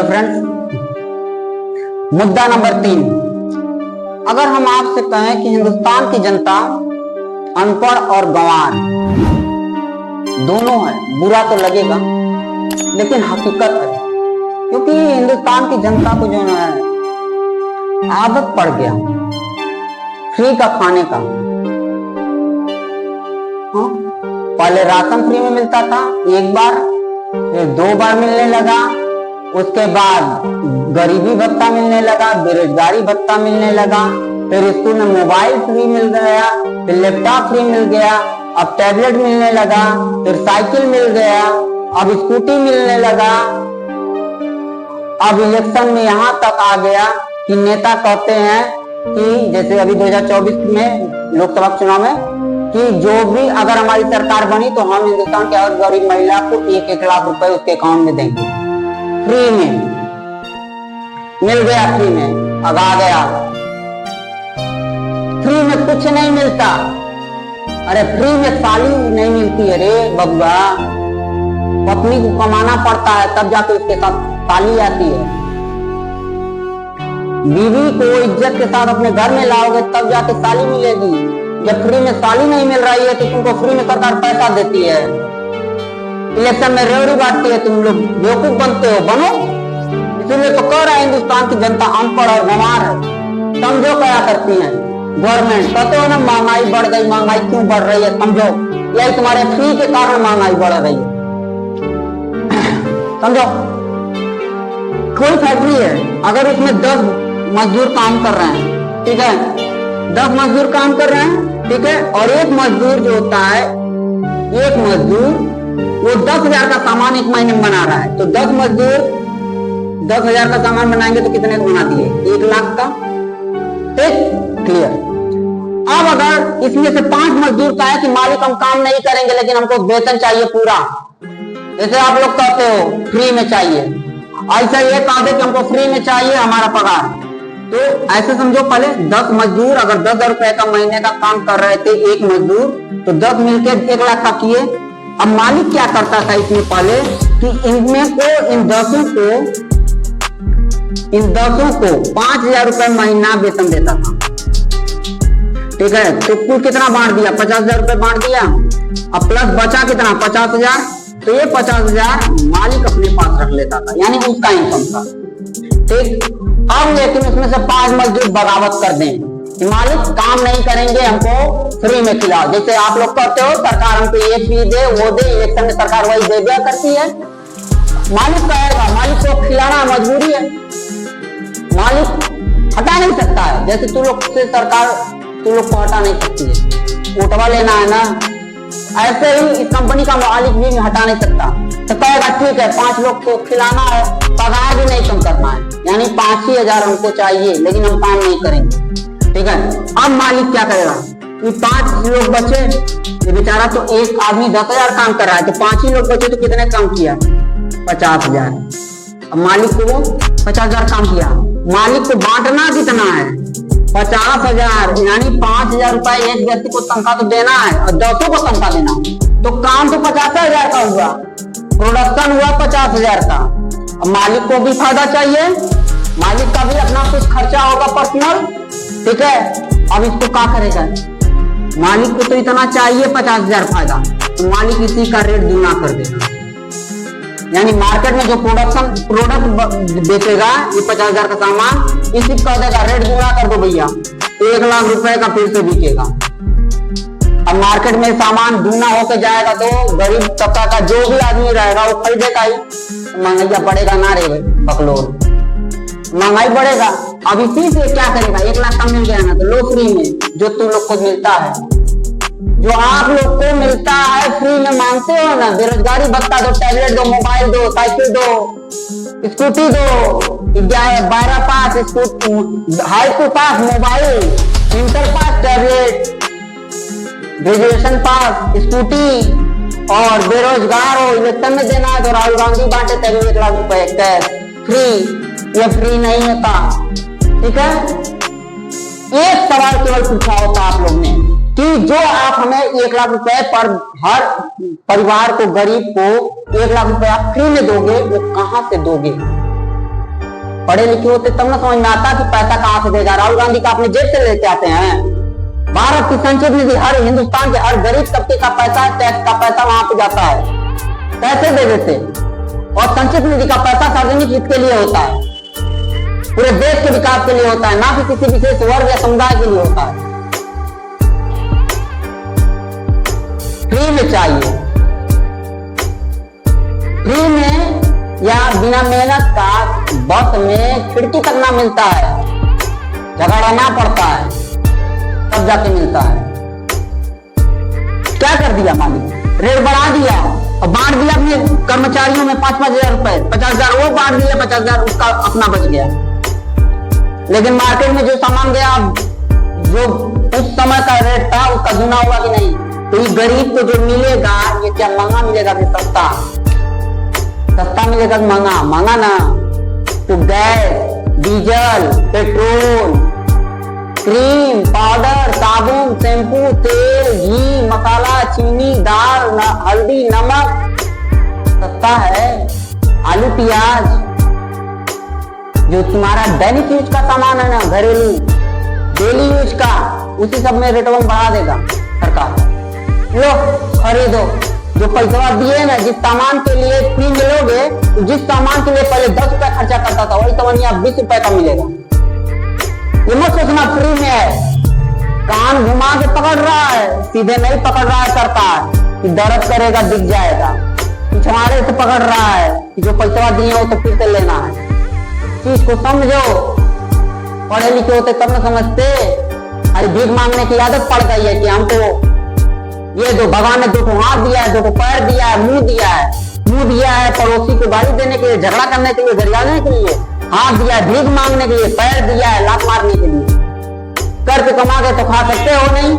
Hello friends, मुद्दा number 3। अगर हम आपसे कहें कि हिंदुस्तान की जनता अनपढ़ और गंवार दोनों है, बुरा तो लगेगा लेकिन हकीकत है, क्योंकि हिंदुस्तान की जनता को जो है आदत पड़ गया फ्री का खाने का। पहले राशन फ्री में मिलता था एक बार, फिर 2 बार मिलने लगा, उसके बाद गरीबी भत्ता मिलने लगा, बेरोजगारी भत्ता मिलने लगा, फिर स्कूल में मोबाइल फ्री मिल गया, फिर लैपटॉप फ्री मिल गया, अब टैबलेट मिलने लगा, फिर साइकिल मिल गया, अब स्कूटी मिलने लगा। अब इलेक्शन में यहाँ तक आ गया कि नेता कहते हैं कि जैसे अभी 2024 में लोकसभा चुनाव में कि जो भी अगर हमारी सरकार बनी तो हम हिंदुस्तान के हर गरीब महिला को 1-1 लाख रुपए उसके अकाउंट में देंगे, फ्री में मिल गया। फ्री में अब आ गया, फ्री में कुछ नहीं मिलता। अरे फ्री में साली नहीं मिलती है रे बब्बा, पत्नी को कमाना पड़ता है तब जाके उसके साथ साली आती है। बीवी को इज्जत के साथ अपने घर में लाओगे तब जाके साली मिलेगी। जब फ्री में साली नहीं मिल रही है तो तुमको फ्री में सरकार पैसा देती है, इलेक्शन में रेवड़ी बांटती है, तुम लोग बेवकूफ बनते हो, बनो। इसीलिए तो कह रहा है हिंदुस्तान की जनता अनपढ़ और गंवार है। समझो क्या करती है गवर्नमेंट, कहते हो ना महंगाई बढ़ गई, महंगाई क्यों बढ़ रही है, समझो यही तुम्हारे फ्री के कारण महंगाई बढ़ रही है। समझो, कोई फैक्ट्री है, अगर उसमें 10 मजदूर काम कर रहे हैं, ठीक है, 10 मजदूर काम कर रहे हैं, ठीक है, और एक मजदूर जो होता है, एक मजदूर वो 10,000 का सामान एक महीने में बना रहा है, तो 10 मजदूर 10,000 का सामान बनाएंगे तो कितने को बना दिए, 1 लाख का। ठीक, क्लियर। अब अगर इसमें से 5 मजदूर का है कि मालिक हम काम नहीं करेंगे लेकिन हमको वेतन चाहिए पूरा, जैसे आप लोग कहते हो फ्री में चाहिए, ऐसा ये कहा दे कि हमको फ्री में चाहिए हमारा पगार, तो ऐसे समझो पहले 10 मजदूर अगर 10,000 रुपए का महीने का काम कर रहे थे एक मजदूर, तो 10 मिलके 1 लाख का किए। अब मालिक क्या करता था इसमें पहले कि इनमें को इन 10 को 5,000 रुपए महीना वेतन देता था, ठीक है, तो कुल कितना बांट दिया, 50,000 रुपए बांट दिया। अब प्लस बचा कितना, 50,000, तो ये 50,000 मालिक अपने पास रख लेता था, यानी उसका इनकम था। ठीक, अब लेकिन उसमें से 5 मजदूर बगावत कर दें कि मालिक काम नहीं करेंगे, हमको फ्री में खिलाओ। जैसे आप लोग कहते हो सरकार हमको ये फ्री दे वो दे, इलेक्शन में सरकार वही दे दिया करती है। मालिक कहेगा, मालिक को खिलाना मजबूरी है, मालिक हटा नहीं सकता है। जैसे तू लोग से सरकार तू लोग को हटा नहीं सकती है, उठवा लेना है ना, ऐसे ही इस कंपनी का मालिक भी हटा नहीं सकता। तो कहेगा ठीक है 5 लोग को खिलाना है, पगार भी नहीं कम करना है, यानी 5 ही हजार हमको चाहिए लेकिन हम काम नहीं करेंगे, ठीक है। अब मालिक क्या करेगा कि 5 लोग बचे, ये बेचारा तो एक आदमी 10,000 काम कर रहा है, तो 5 ही लोग बचे तो कितने काम किया, 50,000। अब मालिक को 50,000 काम किया, मालिक को बांटना कितना है, 50,000, यानी 5,000 रुपए एक व्यक्ति को तनख्वाह तो देना है और 10 को तनख्वाह देना, तो काम तो 50,000 का हुआ, प्रोडक्शन हुआ 50,000 का। अब मालिक को भी फायदा चाहिए, मालिक का भी अपना कुछ खर्चा होगा पर्सनल, ठीक है। अब इसको क्या करेगा, मालिक को तो इतना चाहिए 50,000 फायदा, तो मालिक इसी का रेट दूना कर देगा, यानी मार्केट में जो प्रोडक्ट बेचेगा ये 50,000 का सामान, इसी कह देगा रेट दूना कर दो भैया, 1 लाख रुपए का फिर से बिकेगा। अब मार्केट में सामान दूना होकर जाएगा तो गरीब तबका का जो भी आदमी रहेगा वो खरीदेगा ही, महंगाई बढ़ेगा ना रे बकलोल, महंगाई बढ़ेगा। अब इसी से क्या करेगा, 1 लाख का मिल गया ना तो लो फ्री में, जो तुम लोग को मिलता है, जो आप लोग को मिलता है फ्री में, मानते हो ना, बेरोजगारी भत्ता दो, टैबलेट दो, मोबाइल दो, साइकिल दो, स्कूटी दो, 12 pass, high school pass mobile, inter pass tablet, graduation pass scooty, और बेरोजगार हो इलेक्शन में देना है तो राहुल गांधी बांटे तभी 1 लाख रुपए कैश फ्री, ये फ्री नहीं होता, ठीक है। एक सवाल केवल पूछा होता आप लोग ने कि जो आप हमें 1 लाख रुपए पर हर परिवार को, गरीब को 1 लाख रुपए आप फ्री में दोगे, वो कहां से दोगे, पढ़े लिखे होते तब ना समझ में आता कि पैसा कहां से देगा। राहुल गांधी का अपने जेब से लेके आते हैं। भारत की संचित निधि हर हिंदुस्तान के हर गरीब तबके का पैसा, टैक्स का पैसा वहां पे जाता है, पैसे दे देते। और संचित निधि का पैसा सार्वजनिक हित के लिए होता है, पूरे देश के विकास के लिए होता है, ना कि किसी विशेष वर्ग या समुदाय के लिए होता है। फ्री में चाहिए, फ्री में या बिना मेहनत का बस में खिड़की तक ना मिलता है, झगड़ना पड़ता है, तब जाके मिलता है। क्या कर दिया मालिक, रेट बढ़ा दिया और बांट दिया अपने कर्मचारियों में 5-5 हजार रुपए, 50,000 वो बांट दिया, 50,000 उसका अपना बच गया। लेकिन मार्केट में जो सामान गया, जो उस समय का रेट था उसका गुना हुआ कि नहीं। तो ये गरीब को जो मिलेगा, ये क्या महंगा मिलेगा कि सस्ता? सस्ता मिलेगा कि महंगा? महंगा ना। तो gas, diesel, petrol, cream, powder, साबुन, शैम्पू, तेल, घी, मसाला, चीनी, दाल, हल्दी, नमक सस्ता है। आलू, प्याज, जो तुम्हारा दैनिक यूज का सामान है ना, घरेलू डेली यूज का, उसी सब में रेटवन बढ़ा देगा सरकार। लो खरीदो, जो पैसा दिए ना, जिस सामान के लिए फ्री मिलोगे, तो जिस सामान के लिए पहले 10 रुपए खर्चा करता था, वही सामान यहाँ 20 रुपए का मिलेगा। ये मत सोचना फ्री में है, कान घुमा के पकड़ रहा है, सीधे नहीं पकड़ रहा है सरकार कि दर्द करेगा दिख जाएगा, पिछवाड़े से पकड़ रहा है कि जो पैसा दिए हो तो फिर से लेना है। चीज को समझो, पढ़े लिखे होते तब न समझते। अरे भीख मांगने की आदत पड़ गई है कि हमको ये दो, भगवान ने 2 हाथ दिया है, 2 पैर दिया है, मुंह दिया है, मुंह दिया है पड़ोसी को गाली देने के लिए, झगड़ा करने के लिए, गरियाने के लिए, हाथ दिया है भीख मांगने के लिए, पैर दिया है लात मारने के लिए। करके कमा के तो खा सकते हो नहीं,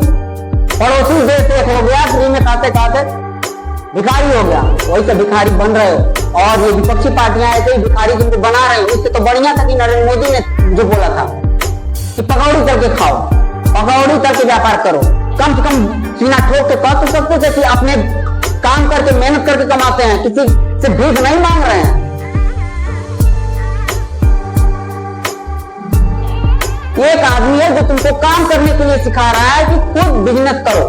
पड़ोसी देश से हो गया, फ्री में खाते खाते भिखारी हो गया, वही तो भिखारी बन रहे हो। और ये विपक्षी पार्टियां ऐसे ही भिखारी जिनको बना रहे हैं। उससे तो बढ़िया था कि नरेंद्र मोदी ने जो बोला था कि पकौड़ी करके खाओ, पकौड़ी करके व्यापार करो, कम से कम सीना ठोक के कह तो सकते थे कि अपने काम करके मेहनत करके कमाते हैं, किसी से भीख नहीं मांग रहे हैं। एक आदमी है जो तुमको काम करने के लिए सिखा रहा है कि खुद बिजनेस करो,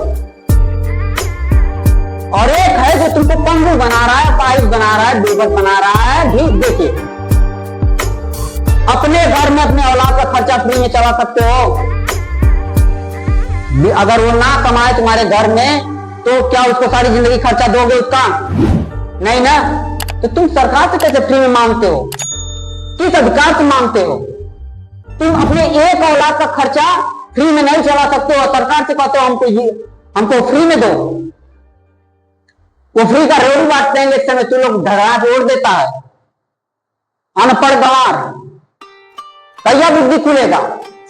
और एक है जो तुमको पंगु बना रहा है, पाइप बना रहा है, बेबस बना रहा है भीख देके। अपने घर में अपने औलाद का खर्चा फ्री में चला सकते हो, अगर वो ना कमाए तुम्हारे घर में तो क्या उसको सारी जिंदगी खर्चा दोगे उसका? नहीं ना। तो तुम सरकार से कैसे फ्री में मांगते हो? किस अधिकार से मांगते हो? तुम अपने एक औलाद का खर्चा फ्री में नहीं चला सकते हो, सरकार से कहते हो हमको फ्री में दो। वो फ्री का रोटी बांटते हैं इस समय, तू लोग धड़ा जोड़ देता है। अनपढ़ गंवार, कहिया बुद्धि खुलेगा?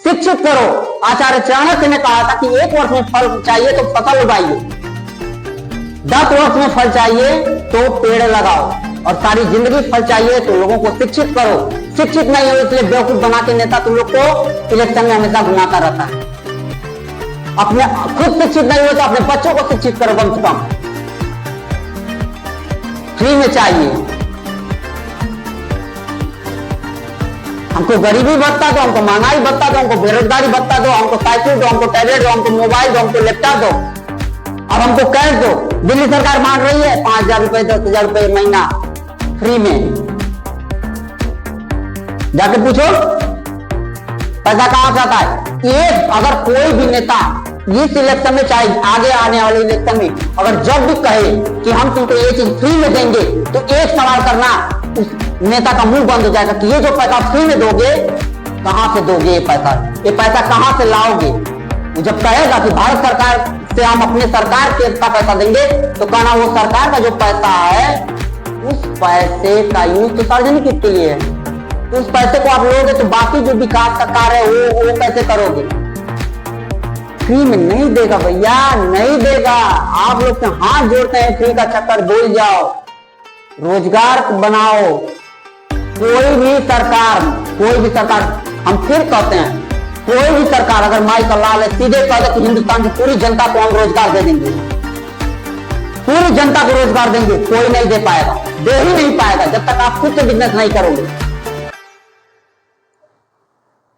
शिक्षित करो। आचार्य चाणक्य ने कहा था कि 1 वर्ष में फल चाहिए तो फसल उगाइए, 10 वर्ष में फल चाहिए तो पेड़ लगाओ, और सारी जिंदगी फल चाहिए तो लोगों को शिक्षित करो। शिक्षित नहीं हो इसलिए बेवकूफ बना के नेता तुम लोग को इलेक्शन में हमेशा घुमाता रहता है। अपने खुद शिक्षित नहीं हो तो अपने बच्चों को शिक्षित करो कम से कम। फ्री में चाहिए, हमको गरीबी भत्ता दो, हमको महंगाई भत्ता दो, हमको बेरोजगारी भत्ता दो, हमको साइकिल दो, हमको टैबलेट दो, हमको मोबाइल दो, हमको लैपटॉप दो, अब हमको कैश दो। दिल्ली सरकार मांग रही है 5,000 रुपए 10,000 रुपए महीना फ्री में। जाके पूछो पैसा कहां से आता है। एक अगर कोई भी नेता इस इलेक्शन में, चाहे आगे आने वाले इलेक्शन में, अगर जब भी कहे कि हम तुमको ये चीज फ्री में देंगे, तो एक सवाल करना, उस नेता का मुंह बंद हो जाएगा कि ये जो पैसा फ्री में दोगे कहां से दोगे? ये पैसा कहां से लाओगे? वो जब कहेगा कि भारत सरकार से हम अपने सरकार के का पैसा देंगे, तो कहना वो सरकार का जो पैसा है उस पैसे का यूज तो सार्वजनिक हित के लिए है, तो उस पैसे को आप लोगे तो बाकी जो विकास का कार्य है वो कैसे करोगे? फ्री में नहीं देगा भैया, नहीं देगा। आप लोग से हाथ जोड़ते हैं, फ्री का चक्कर भूल जाओ, रोजगार बनाओ। कोई भी सरकार, हम फिर कहते हैं, कोई भी सरकार अगर माई का लाल है, सीधे कह दे कि हिंदुस्तान की पूरी जनता को हम रोजगार दे देंगे, पूरी जनता को रोजगार देंगे, कोई नहीं दे पाएगा, दे ही नहीं पाएगा जब तक आप खुद से बिजनेस नहीं करोगे।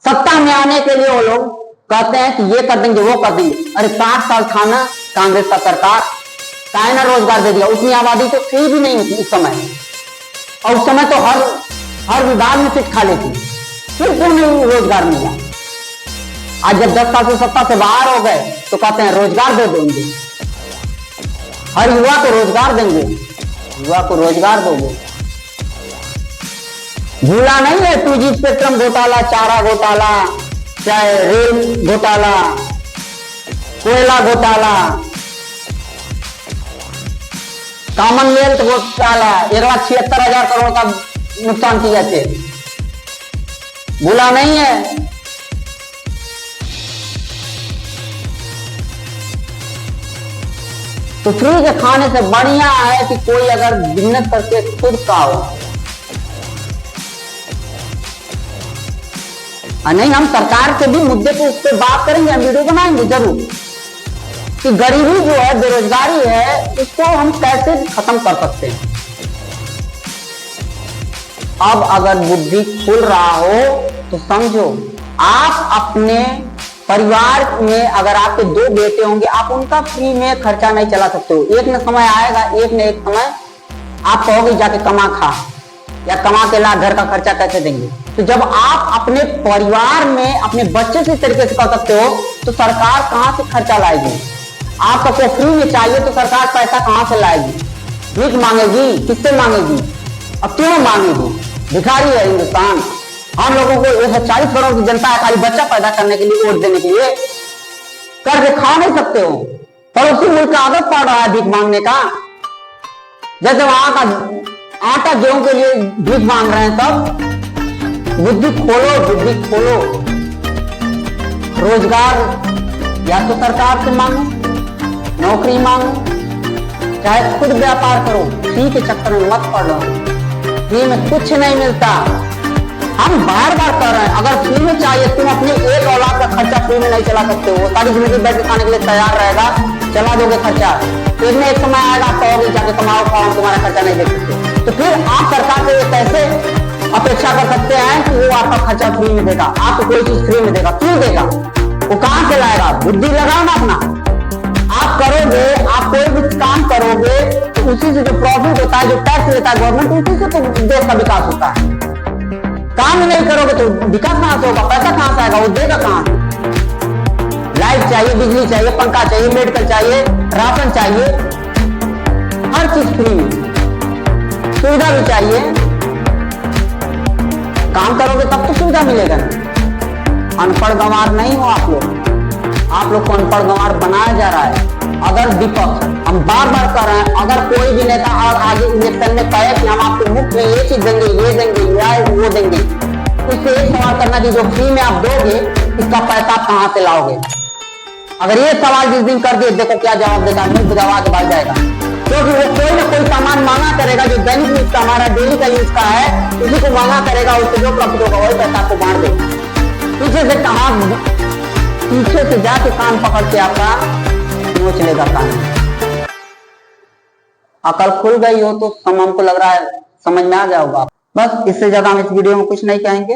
सत्ता में आने के लिए वो लोग कहते हैं कि ये कर देंगे वो कर देंगे। अरे 60 साल था ना कांग्रेस का सरकार, काहे ना रोजगार दे दिया। उतनी आबादी तो थी भी नहीं उस समय, और उस समय तो हर विभाग में सीट खाली थी, फिर क्यों नहीं रोजगार मिला। आज जब 10 साल से सत्ता से बाहर हो गए तो कहते हैं रोजगार दे देंगे, हर युवा को रोजगार देंगे, युवा को रोजगार दोगे। भूला नहीं है 2G स्पेक्ट्रम घोटाला, चारा घोटाला, चाहे रेल घोटाला, कोयला घोटाला, कॉमनवेल्थ घोटाला, 1,76,000 करोड़ का नुकसान किया थे, भूला नहीं है। तो फ्री के खाने से बढ़िया है कि कोई अगर बिजनेस करके खुद का हो। नहीं, हम सरकार के भी मुद्दे पे उस पर बात करेंगे, हम वीडियो बनाएंगे जरूर कि गरीबी जो है, बेरोजगारी है, इसको हम कैसे खत्म कर सकते हैं। अब अगर बुद्धि खुल रहा हो तो समझो, आप अपने परिवार में अगर आपके 2 बेटे होंगे, आप उनका फ्री में खर्चा नहीं चला सकते हो। एक न समय आएगा, एक न एक समय आप कहोगे जाके कमा खा, या कमा के ला, घर का खर्चा कैसे देंगे। तो जब आप अपने परिवार में अपने बच्चे से तरीके से कर सकते हो तो सरकार कहां से खर्चा लाएगी। आपको कोई फ्री में चाहिए तो सरकार पैसा कहां से लाएगी, भीख मांगेगी, किससे मांगेगी, अब क्यों मांगेगी। भिखारी है हिंदुस्तान। हम लोगों को 140 करोड़ की जनता है, खाली बच्चा पैदा करने के लिए, वोट देने के लिए, करके खा नहीं सकते हो। पड़ोसी मुल्क का आदत पड़ रहा है भीख मांगने का। जैसे वहां का आटा गेहूं के लिए भीख मांग रहे हैं सब। बुद्धि खोलो, बुद्धि खोलो। रोजगार या तो सरकार से मांगो, नौकरी मांगो, चाहे खुद व्यापार करो। फ्री के चक्कर में मत पड़ो, फ्री में कुछ नहीं मिलता। हम बार बार कह रहे हैं, अगर फ्री में चाहिए, तुम अपने एक औलाद का खर्चा फ्री में नहीं चला सकते हो। सारी जिंदगी बैठ के खाने के लिए तैयार रहेगा, चला दोगे खर्चा, फिर में एक समय आएगा, आप कहोगे जाके कमाओ खाओ, तुम्हारा खर्चा नहीं दे सकते। तो फिर आप सरकार से कैसे अपेक्षा कर सकते हैं कि वो आपका खर्चा फ्री में देगा, आपको कोई चीज फ्री में देगा, क्यों देगा, वो कहां से लाएगा। बुद्धि लगाओ ना अपना। आप करोगे, आप कोई भी काम करोगे तो उसी से जो प्रॉफिट होता है, जो टैक्स लेता है गवर्नमेंट, उसी से तो देश का विकास होता है। काम नहीं करोगे तो विकास कहां से होगा, पैसा कहां से आएगा, वो देगा कहां से। लाइट चाहिए, बिजली चाहिए, पंखा चाहिए, मेडिकल चाहिए, राशन चाहिए, हर चीज फ्री में, सुविधा भी चाहिए। काम करोगे तब तो सुविधा मिलेगा ना। अनपढ़ गंवार नहीं हो आप लोग को अनपढ़ गंवार बनाया जा रहा है। अगर विपक्ष, हम बार बार कर रहे हैं, अगर कोई भी नेता और आगे इलेक्शन में कहे कि हम आपको मुफ्त में ये चीज देंगे, ये देंगे, या वो देंगे, उससे एक सवाल करना कि जो फ्री में आप दोगे इसका पैसा कहां से लाओगे। अगर ये सवाल जिस दिन कर दिए, देखो क्या जवाब देगा, मुंह दबा के भाग जाएगा। क्योंकि वो कोई ना कोई सामान मांगा करेगा जो दैनिक यूज का, हमारा डेली का यूज का है, उसी को मांगा करेगा, उससे जो प्रॉफिट होगा वही पैसा आपको बांट देगा। पीछे से जाके कान पकड़ के आपका नोच लेगा कान। अकल खुल गई हो तो हमको लग रहा है समझ में आ जाओगा। बस इससे ज्यादा हम इस वीडियो में कुछ नहीं कहेंगे।